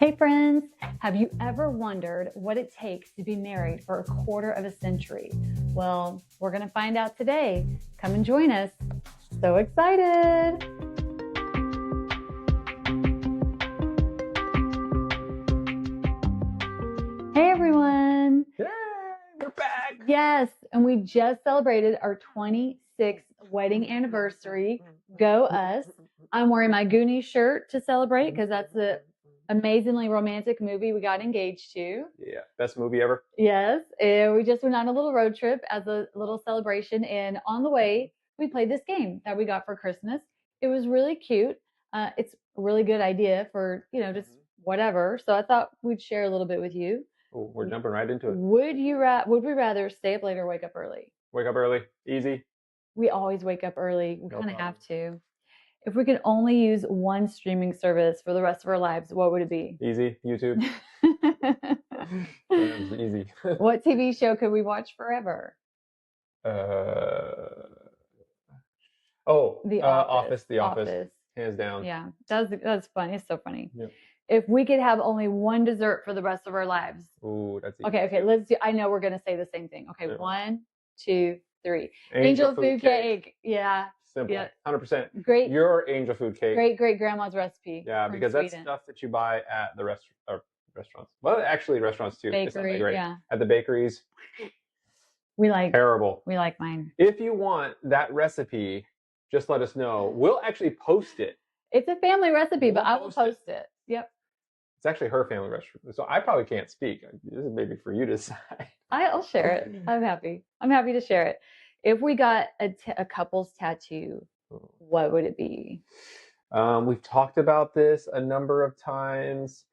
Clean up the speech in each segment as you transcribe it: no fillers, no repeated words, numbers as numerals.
Hey friends, have you ever wondered what it takes to be married for a quarter of a century? Well, we're going to find out today. Come and join us. So excited! Hey everyone! Yay, we're back! Yes, and we just celebrated our 26th wedding anniversary. Go us! I'm wearing my Goonies shirt to celebrate because that's the amazingly romantic movie we got engaged to. Yeah, best movie ever. Yes, and we just went on a little road trip as a little celebration, and on the way we played this game that we got for Christmas. It was really cute. It's a really good idea for just whatever. So I thought we'd share a little bit with you. Oh, we're jumping right into it. Would we rather stay up late or wake up early? Wake up early, easy. We always wake up early. We No kind of have problem. to. If we could only use one streaming service for the rest of our lives, what would it be? Easy, YouTube. Easy. What TV show could we watch forever? The Office. The Office. Hands down. Yeah, that's funny. It's so funny. Yep. If we could have only one dessert for the rest of our lives. Ooh, that's easy. Okay. Let's do. I know we're gonna say the same thing. Okay, Yeah. 1, 2, 3. Angel food cake. Yeah. Simple. Yeah. 100%. Great. Your angel food cake. Great grandma's recipe. Yeah, because that's stuff that you buy at the restaurants. Well, actually, restaurants too. Bakery. Yeah. At the bakeries. Terrible. We like mine. If you want that recipe, just let us know. We'll actually post it. It's a family recipe, but I will post it. Yep. It's actually her family recipe, so I probably can't speak. This is maybe for you to decide. I'll share it. I'm happy to share it. If we got a couple's tattoo, what would it be? We've talked about this a number of times.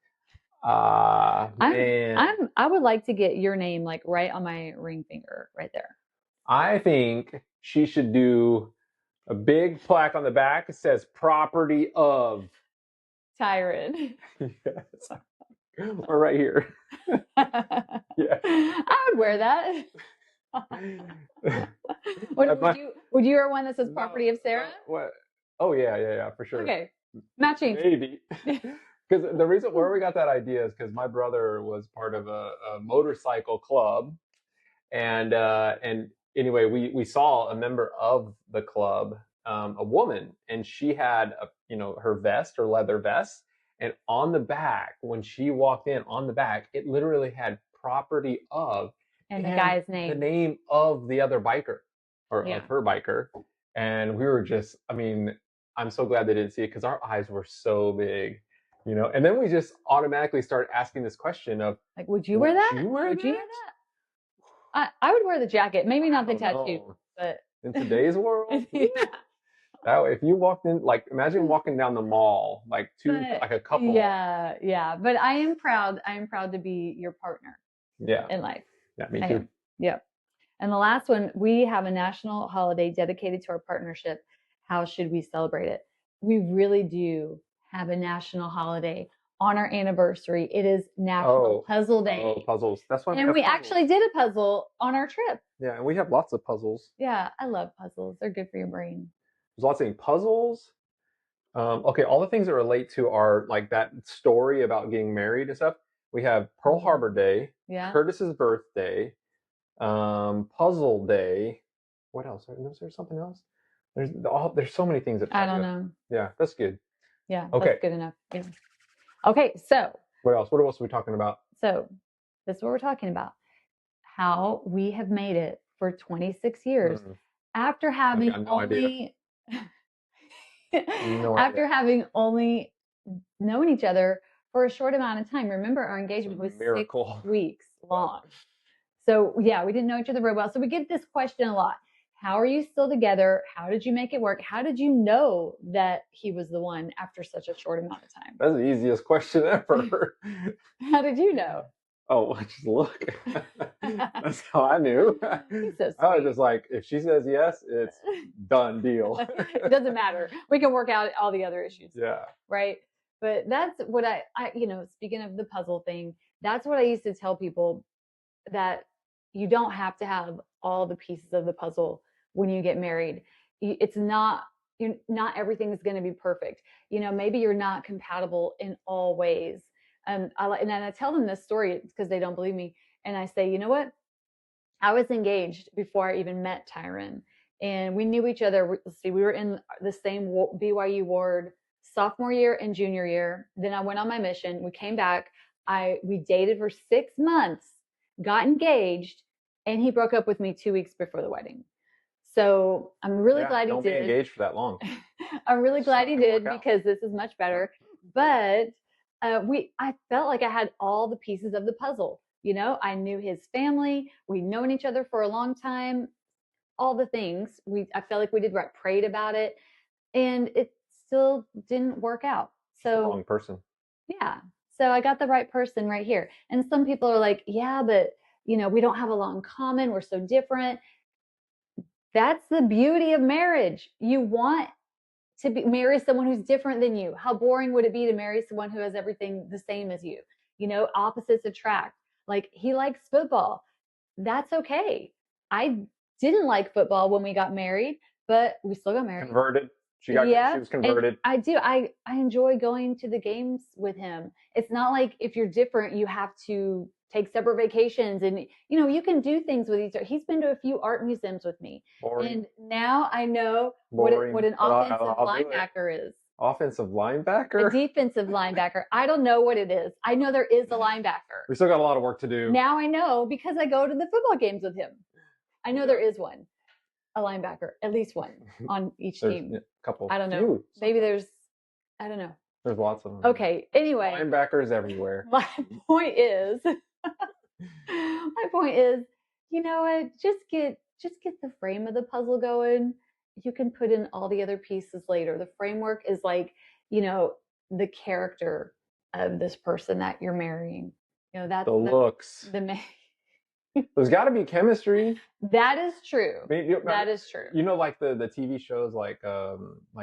I would like to get your name like right on my ring finger, right there. I think she should do a big plaque on the back. It says "Property of Tyron." Yes. Or right here. Yeah. I would wear that. Would you wear one that says "Property of Sarah"? What? Oh yeah, for sure. Okay, matching. Maybe. Because the reason where we got that idea is because my brother was part of a motorcycle club, and anyway, we saw a member of the club, a woman, and she had her leather vest, and on the back when she walked in, on the back it literally had "Property of" and the guy's name, the name of the other biker or of her biker, and we were just, I'm so glad they didn't see it because our eyes were so big. And then we just automatically started asking this question of, like, would you wear that? Would you wear that? I would wear the jacket, maybe not the tattoo, but in today's world, yeah. That way, if you walked in, like, imagine walking down the mall, like a couple. Yeah. But I am proud to be your partner. Yeah. In life. Yeah, me too. Yep. And the last one, we have a national holiday dedicated to our partnership. How should we celebrate it? We really do have a national holiday on our anniversary. It is National Puzzle Day. Oh, puzzles. That's why. And we actually did a puzzle on our trip. Yeah, and we have lots of puzzles. Yeah, I love puzzles. They're good for your brain. There's lots of puzzles. Okay, all the things that relate to our, like, that story about getting married and stuff. We have Pearl Harbor Day, Curtis's birthday, Puzzle Day. What else? Is there something else? There's so many things that I don't know. Yeah, that's good. Yeah, okay. That's good enough. Yeah. Okay, so what else? What else are we talking about? So this is what we're talking about. How we have made it for 26 years after having having only known each other for a short amount of time. Remember, our engagement was 6 weeks long. So yeah, we didn't know each other very well. So we get this question a lot. How are you still together? How did you make it work? How did you know that he was the one after such a short amount of time? That's the easiest question ever. How did you know? Oh, just look. That's how I knew. So I was just like, if she says yes, it's done deal. It doesn't matter. We can work out all the other issues. Yeah. Right. But that's what I speaking of the puzzle thing, that's what I used to tell people, that you don't have to have all the pieces of the puzzle when you get married. It's not everything is going to be perfect. Maybe you're not compatible in all ways. and I tell them this story because they don't believe me. And I say, you know what? I was engaged before I even met Tyron, and we knew each other. Let's see, we were in the same BYU ward sophomore year and junior year. Then I went on my mission. We came back. We dated for 6 months, got engaged, and he broke up with me 2 weeks before the wedding. So I'm really glad he did. Don't be engaged for that long. I'm really glad he did because this is much better. But I felt like I had all the pieces of the puzzle. You know, I knew his family. We'd known each other for a long time. All the things. I felt like we did right, prayed about it, and it still didn't work out. So wrong person. Yeah. So I got the right person right here. And some people are like, yeah, but you know, we don't have a lot in common. We're so different. That's the beauty of marriage. You want to marry someone who's different than you. How boring would it be to marry someone who has everything the same as you? You know, opposites attract. Like, he likes football. That's okay. I didn't like football when we got married, but we still got married. Converted. She was converted. And I do. I enjoy going to the games with him. It's not like if you're different, you have to take separate vacations, and you know, you can do things with each other. He's been to a few art museums with me. Boring. And now I know what an offensive linebacker is. Offensive linebacker? A defensive linebacker. I don't know what it is. I know there is a linebacker. We still got a lot of work to do. Now I know because I go to the football games with him. I know there is one. A linebacker, at least one on each team. A couple. I don't know. Maybe I don't know. There's lots of them. Okay. Anyway. Linebackers everywhere. My point is, you know what? Just get the frame of the puzzle going. You can put in all the other pieces later. The framework is like, you know, the character of this person that you're marrying. You know, that's the looks. There's got to be chemistry. That is true. I mean, that is true. You know, like the TV shows like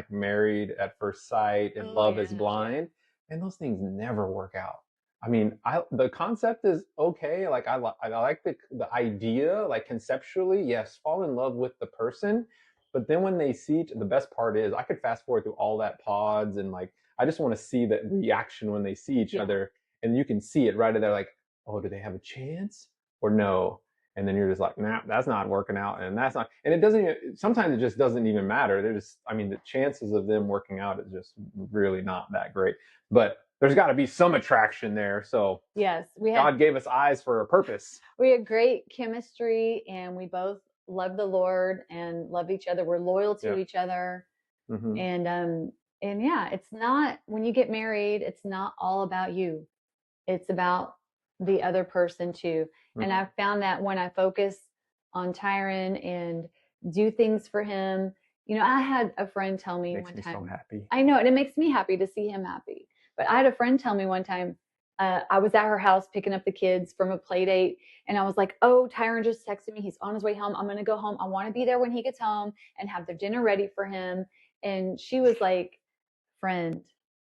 Married at First Sight and Love is Blind, and those things never work out. I mean, the concept is okay. Like I like the idea, like conceptually, yes, fall in love with the person, but then when they the best part is I could fast forward through all that pods and like I just want to see the reaction when they see each other, and you can see it right there. Like, oh, do they have a chance? Or no, and then you're just like, nah, that's not working out, and that's not, and it doesn't even, sometimes it just doesn't even matter. The chances of them working out is just really not that great, but there's got to be some attraction there. So yes, God gave us eyes for a purpose. We had great chemistry, and we both love the Lord and love each other. We're loyal to each other. Mm-hmm. And yeah, it's not, when you get married, it's not all about you. It's about the other person too. Mm-hmm. And I've found that when I focus on Tyron and do things for him, you know, I had a friend tell me one time. Makes me so happy. I know, and it makes me happy to see him happy. But I had a friend tell me one time, I was at her house picking up the kids from a play date, and I was like, oh, Tyron just texted me. He's on his way home. I'm going to go home. I want to be there when he gets home and have their dinner ready for him. And she was like, friend,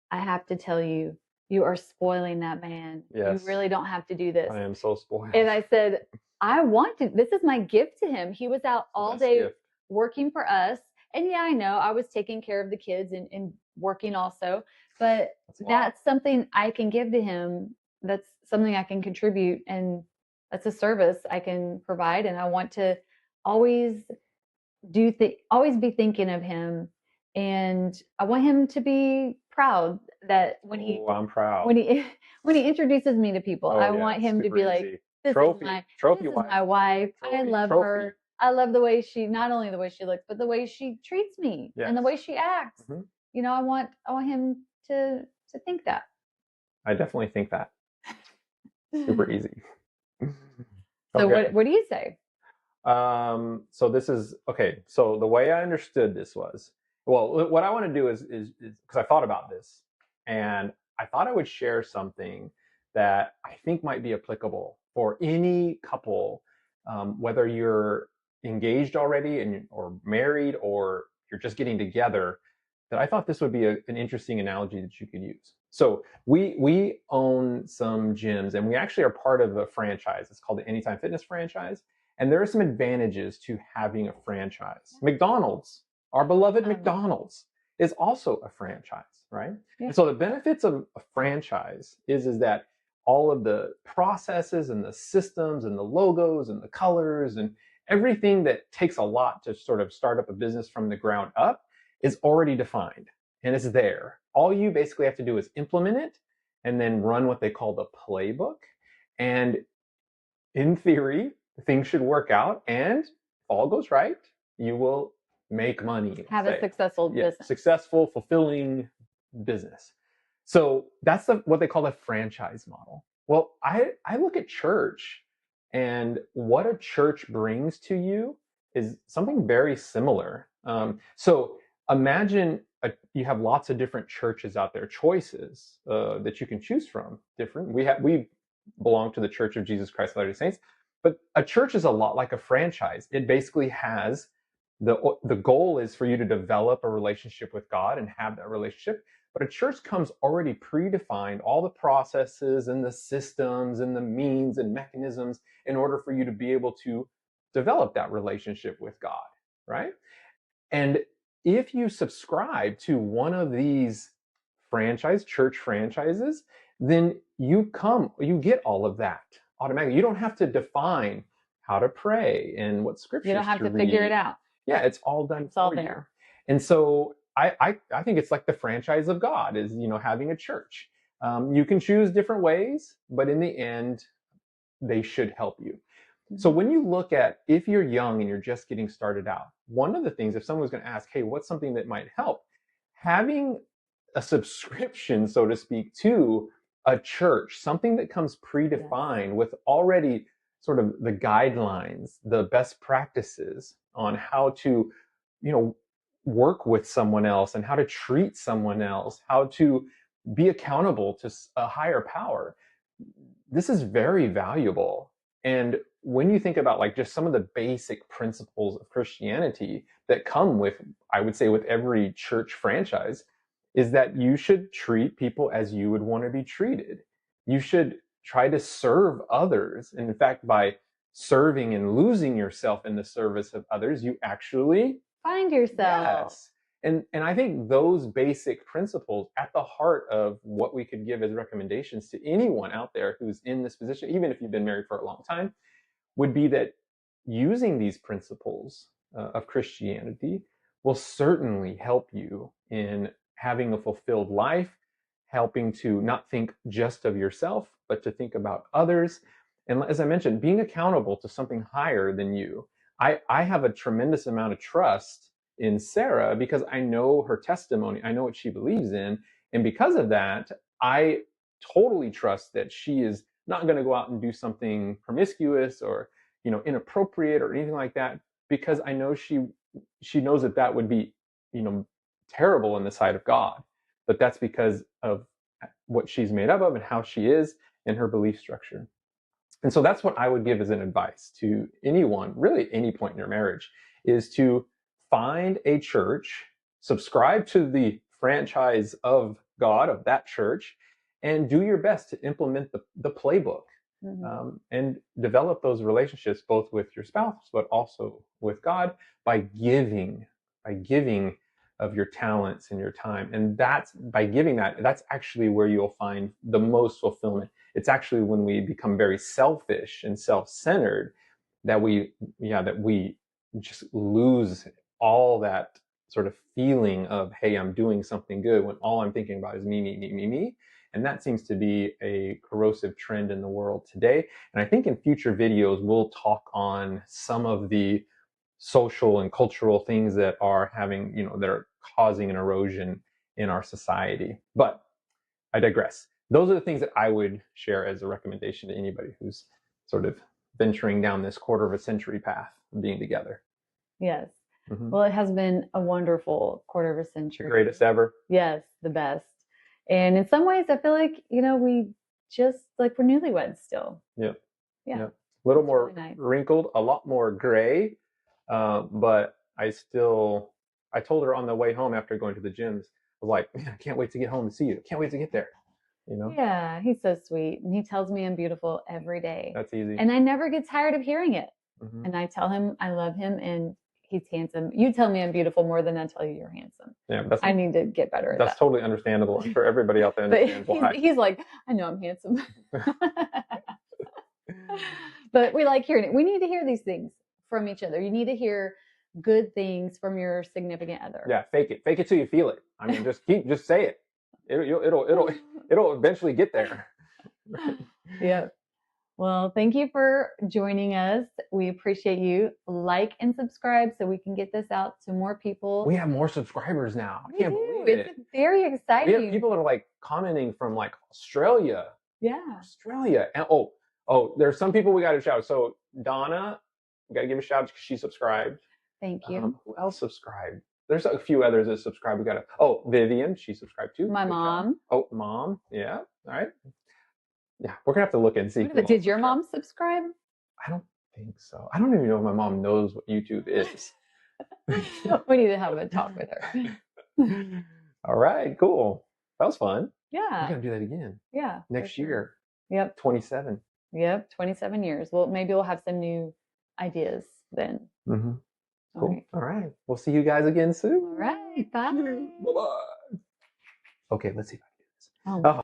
I have to tell you, you are spoiling that man. Yes. You really don't have to do this. I am so spoiled. And I said, this is my gift to him. He was out all day working for us. And yeah, I know I was taking care of the kids and working also, but that's something I can give to him. That's something I can contribute, and that's a service I can provide. And I want to always always be thinking of him. And I want him to be proud that I'm proud. When he introduces me to people, I want him to be like, this is my wife. I love her. I love the way not only the way she looks, but the way she treats me and the way she acts. Mm-hmm. You know, I want him to think that. I definitely think that. Super easy. So what do you say? So this is okay. So the way I understood this was, well, what I want to do is because I thought about this, and I thought I would share something that I think might be applicable for any couple, whether you're engaged already or married, or you're just getting together. That I thought this would be an interesting analogy that you could use. So we own some gyms, and we actually are part of a franchise. It's called the Anytime Fitness franchise, and there are some advantages to having a franchise. McDonald's. Our beloved McDonald's is also a franchise, right? Yeah. And so the benefits of a franchise is that all of the processes and the systems and the logos and the colors and everything that takes a lot to sort of start up a business from the ground up is already defined and it's there. All you basically have to do is implement it and then run what they call the playbook. And in theory, things should work out, and if all goes right, you will make money. Have a successful business. Successful, fulfilling business. So that's what they call a franchise model. Well, I look at church, and what a church brings to you is something very similar. So imagine you have lots of different churches out there, choices that you can choose from. Different. We belong to the Church of Jesus Christ of Latter-day Saints, but a church is a lot like a franchise. It basically has the goal is for you to develop a relationship with God and have that relationship. But a church comes already predefined, all the processes and the systems and the means and mechanisms in order for you to be able to develop that relationship with God, right? And if you subscribe to one of these church franchises, then you get all of that automatically. You don't have to define how to pray and what scriptures you don't have to read. Figure it out. Yeah, it's all done. It's all there. You. And so I think it's like the franchise of God is, having a church. You can choose different ways, but in the end, they should help you. So when you look at, if you're young and you're just getting started out, one of the things, if someone was going to ask, hey, what's something that might help? Having a subscription, so to speak, to a church, something that comes predefined with already sort of the guidelines, the best practices on how to, work with someone else and how to treat someone else, how to be accountable to a higher power. This is very valuable. And when you think about like just some of the basic principles of Christianity that come with, I would say, with every church franchise, is that you should treat people as you would want to be treated. You should try to serve others. And in fact, by serving and losing yourself in the service of others, you actually find yourself. Yes. And I think those basic principles at the heart of what we could give as recommendations to anyone out there who's in this position, even if you've been married for a long time, would be that using these principles of Christianity will certainly help you in having a fulfilled life, helping to not think just of yourself, but to think about others. And as I mentioned, being accountable to something higher than you. I have a tremendous amount of trust in Sarah because I know her testimony. I know what she believes in. And because of that, I totally trust that she is not going to go out and do something promiscuous or, inappropriate or anything like that, because I know she knows that would be, terrible in the sight of God. But that's because of what she's made up of and how she is and her belief structure. And so that's what I would give as an advice to anyone, really at any point in your marriage, is to find a church, subscribe to the franchise of God, of that church, and do your best to implement the playbook and develop those relationships both with your spouse, but also with God by giving of your talents and your time. And that's by giving that's actually where you'll find the most fulfillment. It's actually when we become very selfish and self-centered that we just lose all that sort of feeling of, hey, I'm doing something good, when all I'm thinking about is me. And that seems to be a corrosive trend in the world today. And I think in future videos, we'll talk on some of the social and cultural things that are having, that are causing an erosion in our society. But I digress. Those are the things that I would share as a recommendation to anybody who's sort of venturing down this quarter of a century path of being together. Yes. Well, it has been a wonderful quarter of a century. The greatest ever. Yes, the best. And in some ways, I feel like, we just like we're newlyweds still. Yeah. A little more really nice. Wrinkled, a lot more gray. But I told her on the way home after going to the gyms, I was like, man, I can't wait to get home and see you. I can't wait to get there. Yeah, he's so sweet. And he tells me I'm beautiful every day. That's easy. And I never get tired of hearing it. And I tell him I love him, and he's handsome. You tell me I'm beautiful more than I tell you you're handsome. Yeah, I need to get better at that. That's totally understandable. I'm sure everybody out there understands why. He's like, I know I'm handsome. But we like hearing it. We need to hear these things from each other. You need to hear good things from your significant other. Yeah, fake it till you feel it. I mean, just say it. It'll eventually get there. Yeah. Well, thank you for joining us. We appreciate you. Like and subscribe so we can get this out to more people. We have more subscribers now. I can't believe it. It's very exciting. We have people that are like commenting from like Australia. Yeah. Australia. And there's some people we got to shout out. So Donna, we got to give a shout out because she subscribed. Thank you. Who else subscribed? There's a few others that subscribe. We got to. Vivian, she subscribed too. My mom. Job. Mom. Yeah. All right. Yeah, we're gonna have to look and see. Did your mom subscribe? I don't think so. I don't even know if my mom knows what YouTube is. We need to have a talk with her. All right, cool. That was fun. Yeah. We're gonna do that again. Yeah. Next year. Yep. 27. Yep. 27 years. Well, maybe we'll have some new ideas then. Mm-hmm. Cool. All right. We'll see you guys again soon. All right. Bye. Bye-bye. Okay, let's see if I can do this. Oh.